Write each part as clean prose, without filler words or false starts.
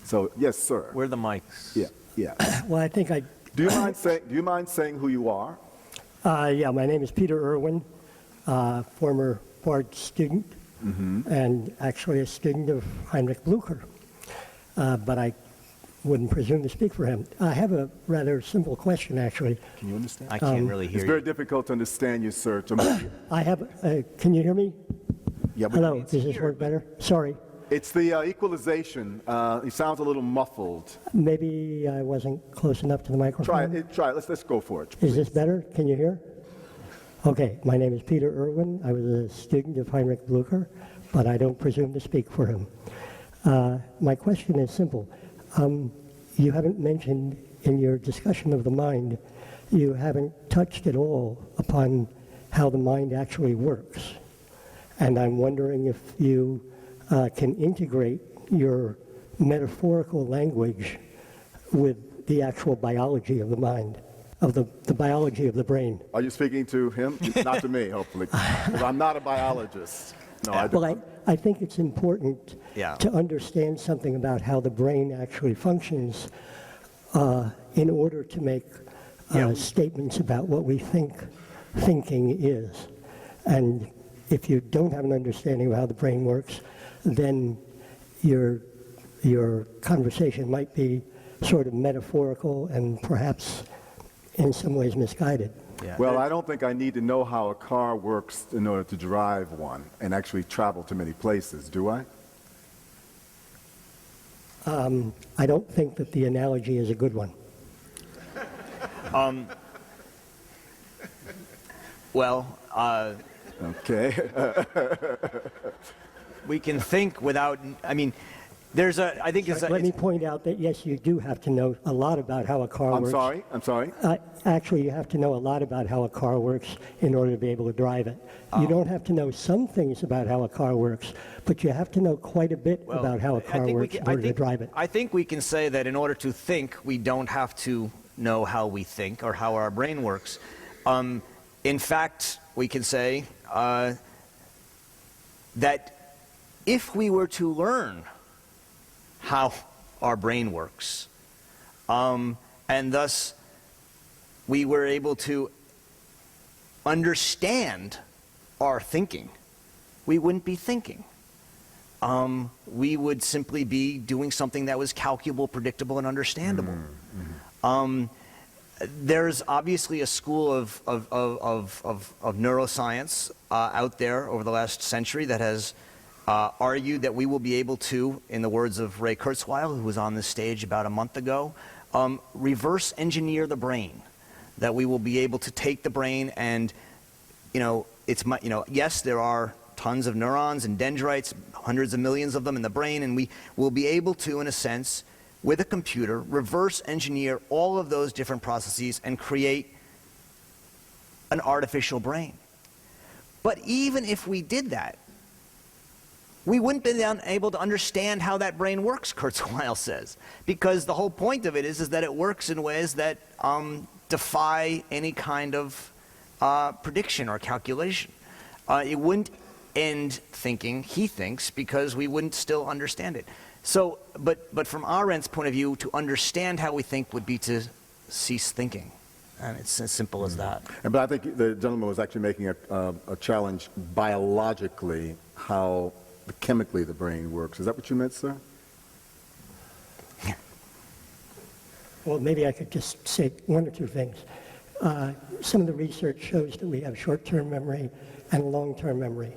So, yes, sir. Where are the mics? Yeah, yeah. Well, I think Do you mind saying who you are? yeah, my name is Peter Irwin, former Bard student, and actually a student of Heinrich Blücher. But I wouldn't presume to speak for him. I have a rather simple question, actually. Can you understand? I can't really hear It's you. very difficult to understand you, sir. I have, can you hear me? Yeah, but Hello, does this work better? Sorry, it's the equalization. It sounds a little muffled. maybe I wasn't close enough to the microphone. Try it. Let's go for it. Is this better? Can you hear? Okay, my name is Peter Irwin. I was a student of Heinrich Blücher, but I don't presume to speak for him. My question is simple. You haven't mentioned in your discussion of the mind, you haven't touched at all upon how the mind actually works. And I'm wondering if you can integrate your metaphorical language with the actual biology of the mind, of the biology of the brain. Are you speaking to him? Not to me, hopefully. 'Cause I'm not a biologist. No, I don't. Well, I think it's important Yeah. to understand something about how the brain actually functions in order to make statements about what we think thinking is. And if you don't have an understanding of how the brain works, then your conversation might be sort of metaphorical and perhaps in some ways misguided. Yeah. Well, I don't think I need to know how a car works in order to drive one and actually travel to many places, do I? I don't think that the analogy is a good one. Well, Okay. we can think without, I mean, I think it's Let me point out that, yes, you do have to know a lot about how a car works. I'm sorry. Actually, you have to know a lot about how a car works in order to be able to drive it. You don't have to know some things about how a car works, but you have to know quite a bit about how a car works in order to drive it. I think we can say that in order to think, we don't have to know how we think or how our brain works. In fact, we can say that if we were to learn how our brain works, and thus we were able to understand our thinking, we wouldn't be thinking. We would simply be doing something that was calculable, predictable, and understandable. There's obviously a school of neuroscience out there over the last century that has argued that we will be able to, in the words of Ray Kurzweil, who was on this stage about a month ago, reverse engineer the brain. That we will be able to take the brain and, yes, there are tons of neurons and dendrites, hundreds of millions of them in the brain, and we will be able to, in a sense, with a computer, reverse engineer all of those different processes and create an artificial brain. But even if we did that, we wouldn't be able to understand how that brain works, Kurzweil says, because the whole point of it is that it works in ways that defy any kind of prediction or calculation. It wouldn't end thinking, he thinks, because we wouldn't still understand it. So, but from Arendt's point of view, to understand how we think would be to cease thinking. And it's as simple as that. But I think the gentleman was actually making a challenge biologically, how chemically the brain works. Is that what you meant, sir? Well, maybe I could just say one or two things. Some of the research shows that we have short-term memory and long-term memory.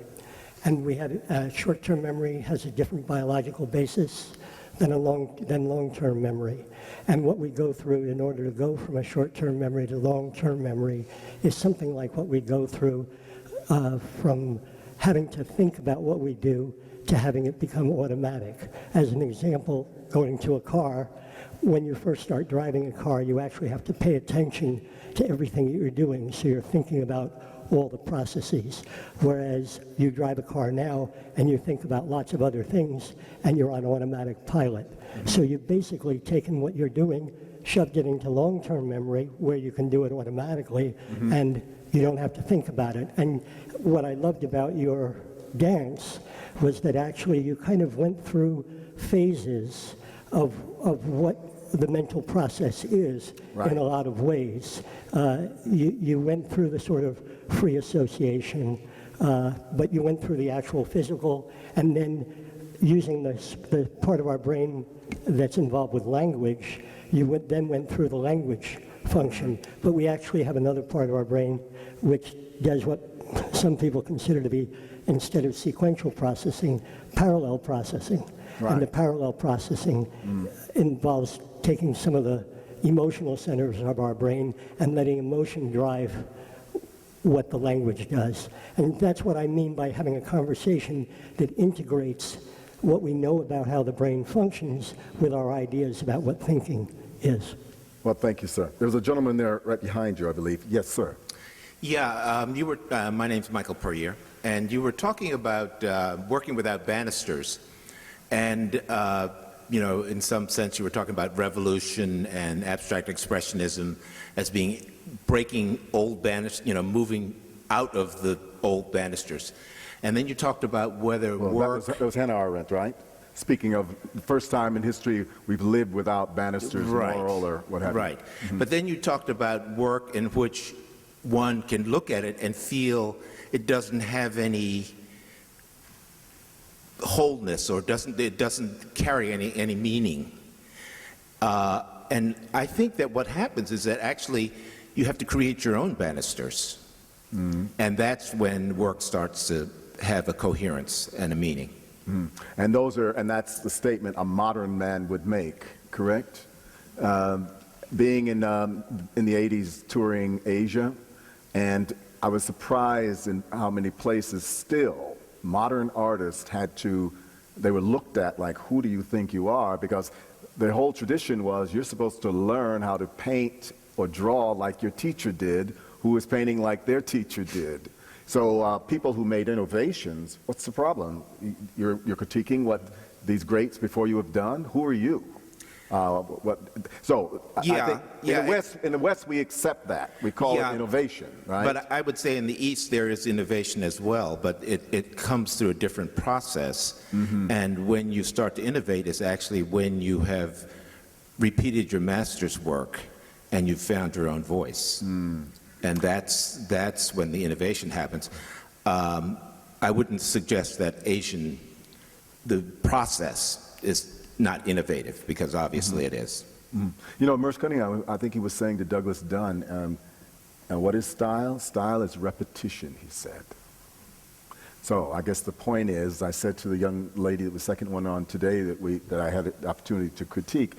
And we have short-term memory has a different biological basis than long-term memory. And what we go through in order to go from a short-term memory to long-term memory is something like what we go through from having to think about what we do to having it become automatic. As an example, going to a car, when you first start driving a car, you actually have to pay attention to everything that you're doing. So you're thinking about all the processes. Whereas you drive a car now and you think about lots of other things and you're on automatic pilot. So you've basically taken what you're doing, shoved it into long-term memory where you can do it automatically and you don't have to think about it. And what I loved about your dance was that actually you kind of went through phases of what the mental process is Right. in a lot of ways. You went through the sort of free association, but you went through the actual physical, and then using the part of our brain that's involved with language, then went through the language function. But we actually have another part of our brain which does what some people consider to be, instead of sequential processing, parallel processing. Right. And the parallel processing involves taking some of the emotional centers of our brain and letting emotion drive what the language does. And that's what I mean by having a conversation that integrates what we know about how the brain functions with our ideas about what thinking is. Well, thank you, sir. There's a gentleman there right behind you, I believe. Yes, sir. Yeah, my name's Michael Puryear, and you were talking about working without banisters, and in some sense you were talking about revolution and abstract expressionism as being breaking old banisters, moving out of the old banisters. And then you talked about whether work... That was Hannah Arendt, right? Speaking of the first time in history we've lived without banisters, right. moral or what have you. Right. But then you talked about work in which one can look at it and feel it doesn't have any wholeness, or it doesn't carry any meaning. And I think that what happens is that actually you have to create your own banisters. And that's when work starts to have a coherence and a meaning. And that's the statement a modern man would make, correct? Being in the 80s touring Asia, and I was surprised in how many places still modern artists they were looked at like, who do you think you are? Because the whole tradition was you're supposed to learn how to paint or draw like your teacher did, who was painting like their teacher did. So people who made innovations, what's the problem? You're critiquing what these greats before you have done? Who are you? I think in the West we accept that. We call it innovation, right? But I would say in the East there is innovation as well, but it comes through a different process. And when you start to innovate is actually when you have repeated your master's work and you've found your own voice. And that's when the innovation happens. I wouldn't suggest that the process is not innovative, because obviously it is. Merce Cunningham, I think he was saying to Douglas Dunn, what is style? Style is repetition, he said. So I guess the point is, I said to the young lady that was second one on today that I had the opportunity to critique,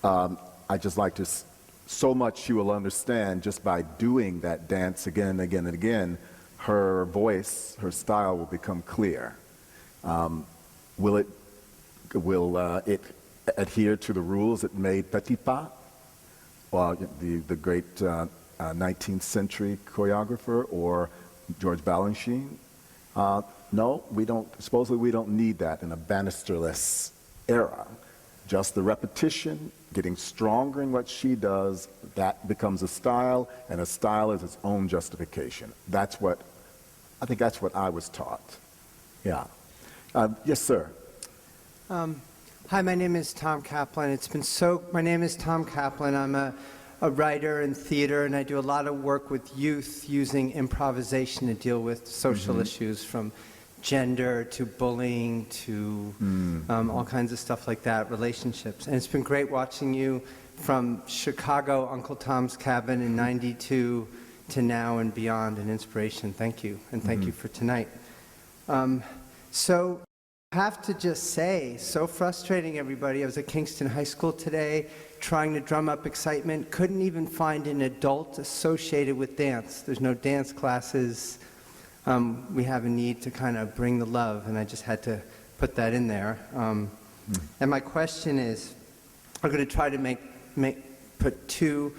I just like to, so much she will understand just by doing that dance again and again and again, her voice, her style will become clear. Will it adhere to the rules that made Petipa, the great 19th century choreographer, or George Balanchine? No, we don't. Supposedly we don't need that in a banisterless era. Just the repetition, getting stronger in what she does, that becomes a style, and a style is its own justification. I think that's what I was taught. Yeah. Yes, sir. Hi, my name is Tom Kaplan. My name is Tom Kaplan. I'm a writer in theater, and I do a lot of work with youth using improvisation to deal with social issues, from gender to bullying to all kinds of stuff like that, relationships. And it's been great watching you from Chicago, Uncle Tom's Cabin in '92 to now and beyond, an inspiration. Thank you, and thank you for tonight. So I have to just say, so frustrating, everybody. I was at Kingston High School today trying to drum up excitement, couldn't even find an adult associated with dance. There's no dance classes. We have a need to kind of bring the love, and I just had to put that in there. And my question is, I'm going to try to put two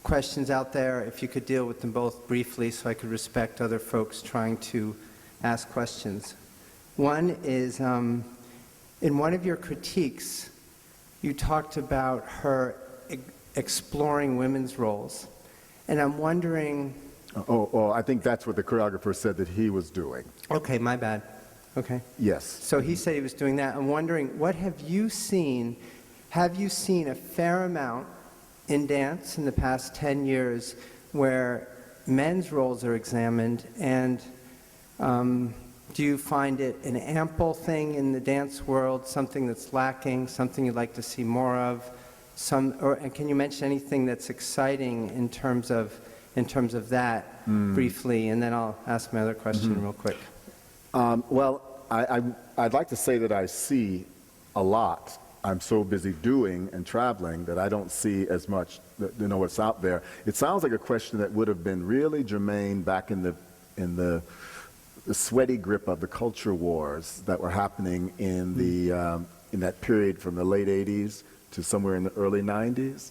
questions out there, if you could deal with them both briefly so I could respect other folks trying to ask questions. One is, in one of your critiques, you talked about her exploring women's roles. And I'm wondering... I think that's what the choreographer said that he was doing. Okay, my bad. Okay. Yes. So he said he was doing that. I'm wondering, what have you seen have you seen a fair amount in dance in the past 10 years where men's roles are examined, and do you find it an ample thing in the dance world, something that's lacking, something you'd like to see more of? And can you mention anything that's exciting in terms of that briefly, and then I'll ask my other question real quick. Well, I'd like to say that I see a lot. I'm so busy doing and traveling that I don't see as much, what's out there. It sounds like a question that would have been really germane back in the sweaty grip of the culture wars that were happening in that period from the late 80s to somewhere in the early 90s.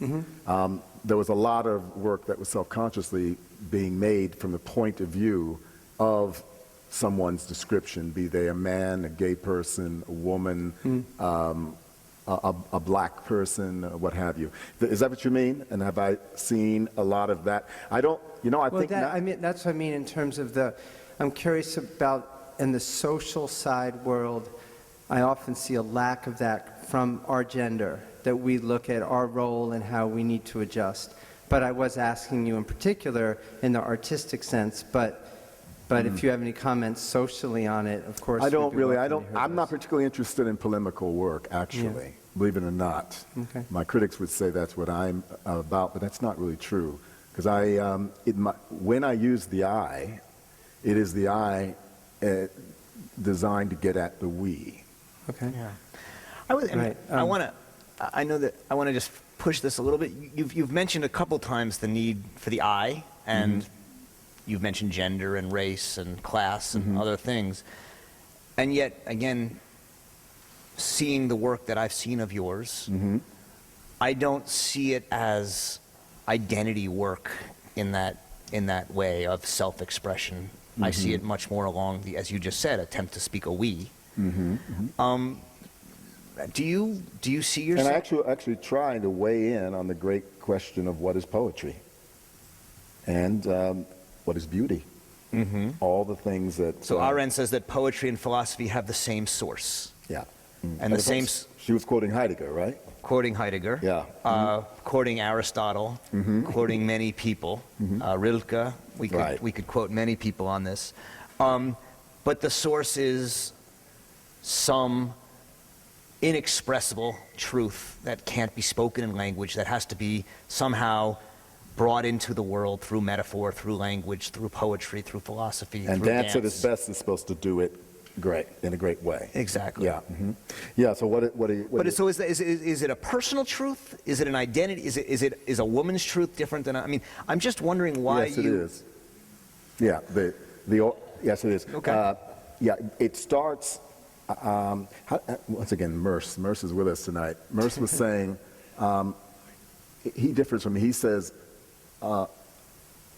There was a lot of work that was self-consciously being made from the point of view of someone's description, be they a man, a gay person, a woman, a black person, what have you. Is that what you mean? And have I seen a lot of that? I don't, think that's what I mean in terms of I'm curious about, in the social side world, I often see a lack of that from our gender, that we look at our role and how we need to adjust. But I was asking you in particular in the artistic sense, but if you have any comments socially on it, of course. I'm not particularly interested in polemical work, actually, believe it or not. Okay. My critics would say that's what I'm about, but that's not really true. Because when I use the I, it is the I designed to get at the we. Okay. Yeah. I want to just push this a little bit. You've mentioned a couple times the need for the I, and you've mentioned gender and race and class and other things. And yet, again, seeing the work that I've seen of yours, I don't see it as identity work in that way of self-expression. I see it much more along the, as you just said, attempt to speak a we. Do you see yourself? And actually trying to weigh in on the great question of what is poetry and what is beauty. All the things that. So Arendt says that poetry and philosophy have the same source. Yeah. And the same. She was quoting Heidegger, right? Quoting Heidegger. Yeah. Quoting Aristotle. Quoting many people. Rilke. We could quote many people on this. But the source is some inexpressible truth that can't be spoken in language, that has to be somehow brought into the world through metaphor, through language, through poetry, through philosophy, and through dance at its best is supposed to do it in a great way. Exactly. Yeah. Yeah. So So is it a personal truth? Is it an identity? Is a woman's truth different than? I mean, I'm just wondering why. Yes, it is. Yeah. Yes, it is. Okay. Yeah. It starts. Once again, Merce is with us tonight. Merce was saying, he differs from me. He says,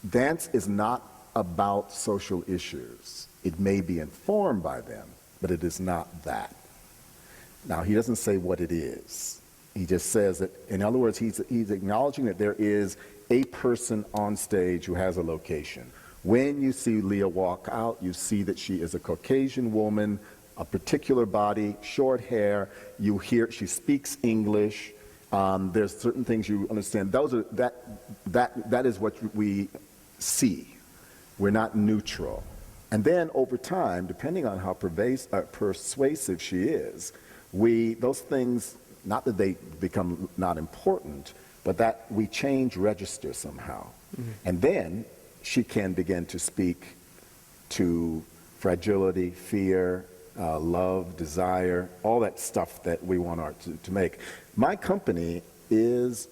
dance is not about social issues. It may be informed by them, but it is not that. Now, he doesn't say what it is. He just says that, in other words, he's acknowledging that there is a person on stage who has a location. When you see Leah walk out, you see that she is a Caucasian woman, a particular body, short hair. You hear she speaks English. There's certain things you understand. That is what we see. We're not neutral. And then over time, depending on how persuasive she is, those things, not that they become not important, but that we change register somehow. And then she can begin to speak to fragility, fear, love, desire, all that stuff that we want art to make. My company it is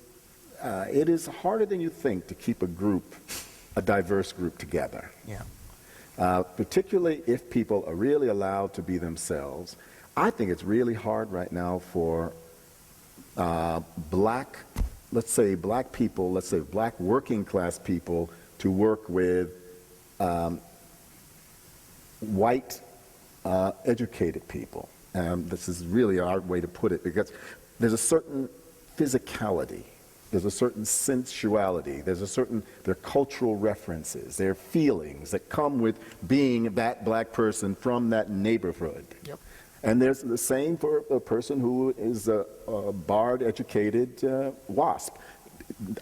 harder than you think to keep a diverse group together. Yeah. Particularly if people are really allowed to be themselves. I think it's really hard right now for black people, let's say black working class people, to work with white educated people. This is really our way to put it, because there's a certain physicality, there's a certain sensuality, there are cultural references, there are feelings that come with being that black person from that neighborhood. Yep. And there's the same for a person who is a Bard-educated WASP.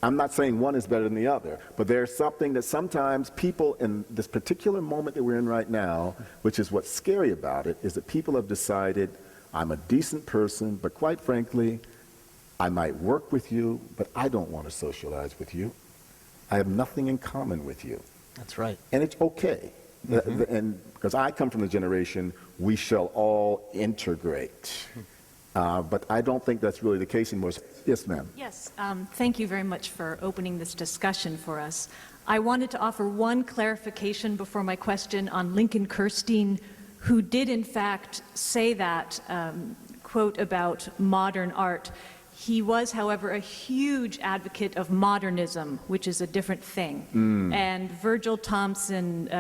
I'm not saying one is better than the other, but there's something that sometimes people in this particular moment that we're in right now, which is what's scary about it, is that people have decided, I'm a decent person, but quite frankly, I might work with you, but I don't want to socialize with you. I have nothing in common with you. That's right. And it's okay. And because I come from the generation, we shall all integrate. But I don't think that's really the case anymore. Yes, ma'am. Yes, thank you very much for opening this discussion for us. I wanted to offer one clarification before my question on Lincoln Kirstein, who did in fact say that quote about modern art. He was, however, a huge advocate of modernism, which is a different thing. And Virgil Thompson,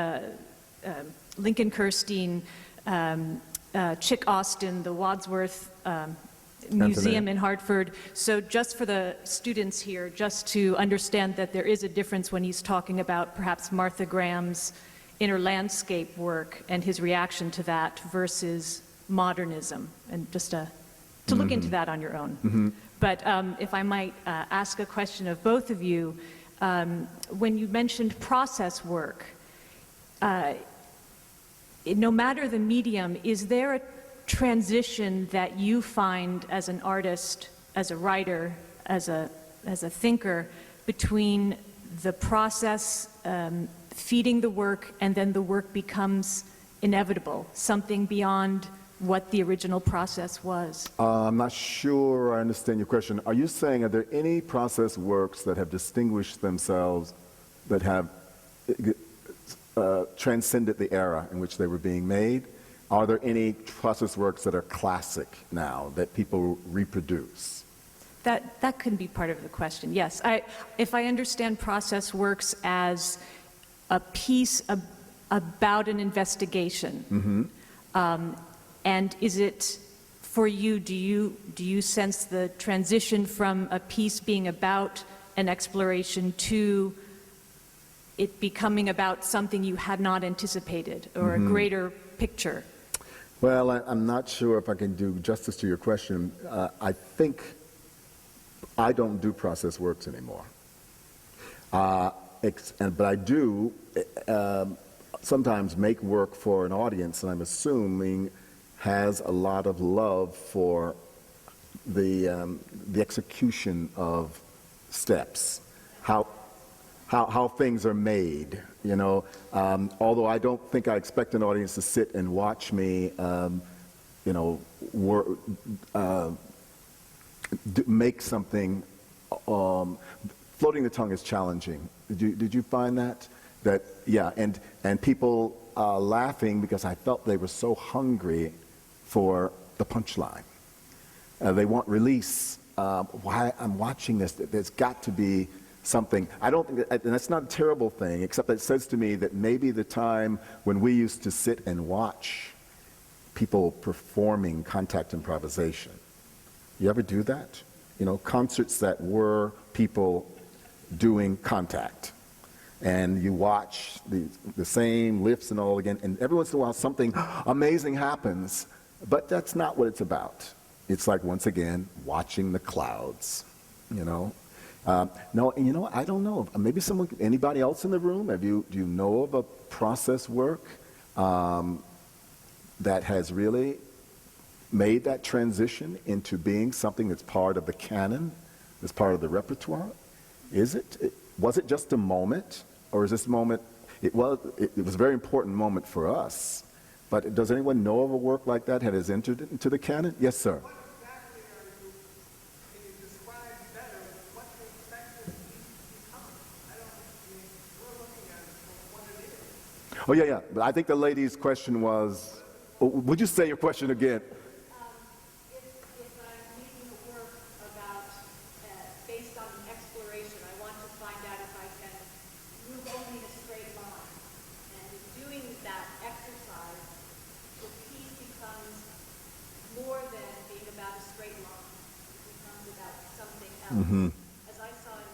Lincoln Kirstein, Chick Austin, the Wadsworth Museum in Hartford. So just for the students here, just to understand that there is a difference when he's talking about perhaps Martha Graham's inner landscape work and his reaction to that versus modernism, and just to look into that on your own. But if I might ask a question of both of you, when you mentioned process work, no matter the medium, is there a transition that you find as an artist, as a writer, as a thinker, between the process feeding the work and then the work becomes inevitable, something beyond what the original process was? I'm not sure I understand your question. Are you saying, are there any process works that have distinguished themselves, that have transcended the era in which they were being made? Are there any process works that are classic now that people reproduce? That could be part of the question, yes. If I understand process works as a piece about an investigation, and is it, for you, do you sense the transition from a piece being about an exploration to it becoming about something you had not anticipated, or a greater picture? Well, I'm not sure if I can do justice to your question. I think I don't do process works anymore. But I do sometimes make work for an audience, and I'm assuming has a lot of love for the execution of steps, how things are made, you know. Although I don't think I expect an audience to sit and watch me, you know, make something. Floating the tongue is challenging. Did you find that? Yeah, and people laughing because I felt they were so hungry for the punchline. They want release. Why I'm watching this? There's got to be something. I don't think that, and that's not a terrible thing, except that it says to me that maybe the time when we used to sit and watch people performing contact improvisation. You ever do that? You know, concerts that were people doing contact. And you watch the same lifts and all again, and every once in a while something amazing happens, but that's not what it's about. It's like, once again, watching the clouds, you know. No, and you know, I don't know. Maybe anybody else in the room, do you know of a process work that has really made that transition into being something that's part of the canon, that's part of the repertoire? Was it just a moment, or is this moment, it was a very important moment for us, but does anyone know of a work like that has entered into the canon? Yes, sir. What exactly can you describe better what you expect this piece to become? We're looking at it for what it is. Oh, yeah. But I think the lady's question was, would you say your question again? If I'm making a work about, based on an exploration, I want to find out if I can move only in a straight line. And in doing that exercise, the piece becomes more than being about a straight line. It becomes about something else. As I saw in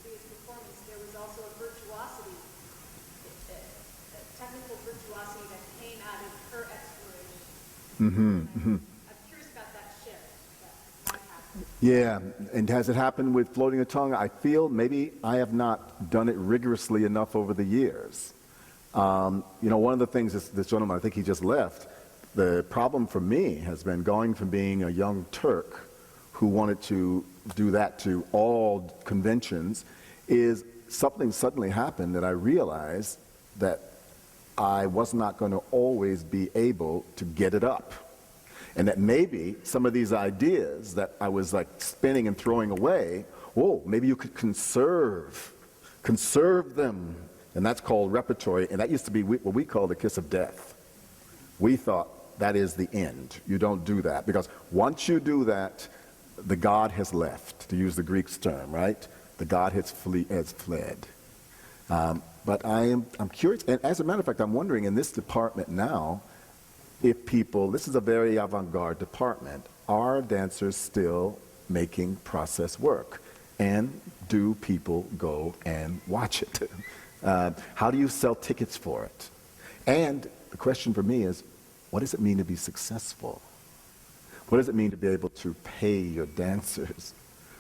Leah's performance, there was also a virtuosity, a technical virtuosity that came out of her exploration. I'm curious about that shift that might happen. Yeah, and has it happened with floating the tongue? I feel maybe I have not done it rigorously enough over the years. One of the things this gentleman, I think he just left, the problem for me has been going from being a young Turk who wanted to do that to all conventions, is something suddenly happened that I realized that I was not going to always be able to get it up. And that maybe some of these ideas that I was like spinning and throwing away, maybe you could conserve them. And that's called repertory. And that used to be what we call the kiss of death. We thought that is the end. You don't do that. Because once you do that, the God has left, to use the Greek term, right? The God has fled. But I'm curious, and as a matter of fact, I'm wondering in this department now, if people, this is a very avant-garde department, are dancers still making process work? And do people go and watch it? How do you sell tickets for it? And the question for me is, what does it mean to be successful? What does it mean to be able to pay your dancers?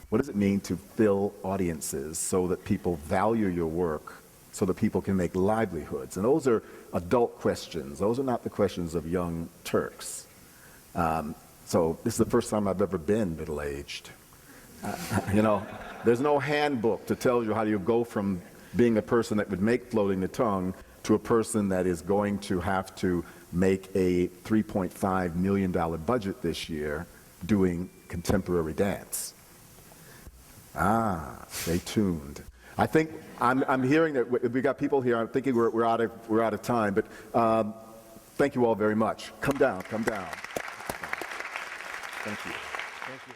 What does it mean to fill audiences so that people value your work, so that people can make livelihoods? And those are adult questions. Those are not the questions of young Turks. So this is the first time I've ever been middle-aged. There's no handbook to tell you how you go from being a person that would make floating the tongue to a person that is going to have to make a $3.5 million budget this year doing contemporary dance. Stay tuned. I think I'm hearing that we got people here. I'm thinking we're out of time, but thank you all very much. Come down. Thank you. Thank you.